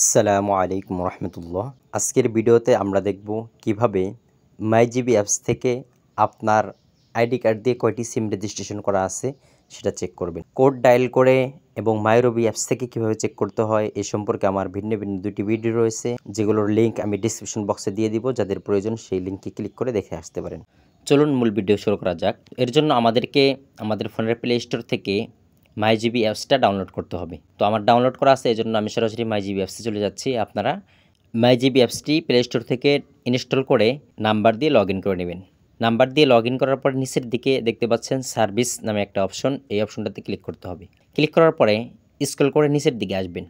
আসসালামু আলাইকুম রহমতুল্লাহ। আজকের ভিডিওতে আমরা দেখব কিভাবে মাইজিবি অ্যাপস থেকে আপনার আইডি কার্ড দিয়ে কয়টি সিম রেজিস্ট্রেশন করা আছে সেটা চেক করবেন। কোড ডায়াল করে এবং মাইরবি অ্যাপস থেকে কিভাবে চেক করতে হয় এ সম্পর্কে আমার ভিন্ন ভিন্ন দুটি ভিডিও রয়েছে, যেগুলোর লিঙ্ক আমি ডিসক্রিপশন বক্সে দিয়ে দিব। যাদের প্রয়োজন সেই লিঙ্কে ক্লিক করে দেখে আসতে পারেন। চলুন মূল ভিডিও শুরু করা যাক। এর জন্য আমাদেরকে আমাদের ফোনের প্লে স্টোর থেকে মাইজিবি অ্যাপসটা ডাউনলোড করতে হবে। তো আমার ডাউনলোড করা আছে, এজন্য আমি সরাসরি মাইজিবি অ্যাপসে চলে যাচ্ছি। আপনারা মাইজিবি অ্যাপসটি প্লে স্টোর থেকে ইনস্টল করে নাম্বার দিয়ে লগ ইন করে নেবেন। নাম্বার দিয়ে লগ ইন করার পর নিচের দিকে দেখতে পাচ্ছেন সার্ভিস নামে একটা অপশন, এই অপশনটাতে ক্লিক করতে হবে। ক্লিক করার পরে স্ক্রল করে নিচের দিকে আসবেন।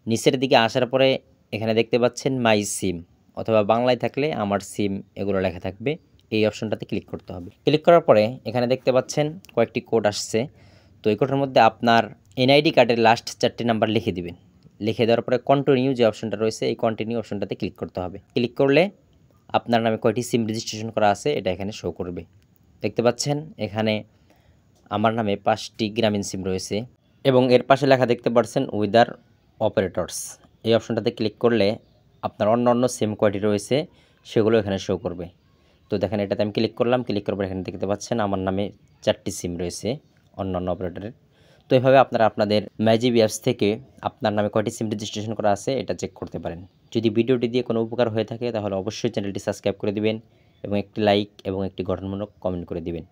নিচের দিকে আসার পরে এখানে দেখতে পাচ্ছেন মাই সিম, অথবা বাংলায় থাকলে আমার সিম, এগুলো লেখা থাকবে। এই অপশনটাতে ক্লিক করতে হবে। ক্লিক করার পরে এখানে দেখতে পাচ্ছেন কয়েকটি কোড আসছে। তো এই কোডের মধ্যে আপনার এনআইডি কার্ডের লাস্ট 4টি নাম্বার লিখে দিবেন। লিখে দেওয়ার পরে কন্টিনিউ যে অপশনটা রয়েছে, এই কন্টিনিউ অপশনটাতে ক্লিক করতে হবে। ক্লিক করলে আপনার নামে কয়টি সিম রেজিস্ট্রেশন করা আছে এটা এখানে শো করবে। দেখতে পাচ্ছেন এখানে আমার নামে 5টি গ্রামীণ সিম রয়েছে এবং এর পাশে লেখা দেখতে পাচ্ছেন উইদার অপারেটরস। এই অপশনটাতে ক্লিক করলে আপনার অন্য সিম কয়টি রয়েছে সেগুলো এখানে শো করবে। তো দেখেন এটাতে আমি ক্লিক করলাম। ক্লিক করার পর এখানে দেখতে পাচ্ছেন আমার নামে 4টি সিম রয়েছে অন্যান্য অপারেটরের। তো এভাবে আপনারা আপনাদের মাইজিবি অ্যাপস থেকে আপনার নামে কয়টি সিম রেজিস্ট্রেশন করা আছে এটা চেক করতে পারেন। যদি ভিডিওটি দিয়ে কোনো উপকার হয়ে থাকে তাহলে অবশ্যই চ্যানেলটি সাবস্ক্রাইব করে দিবেন এবং একটি লাইক এবং একটি গঠনমূলক কমেন্ট করে দিবেন।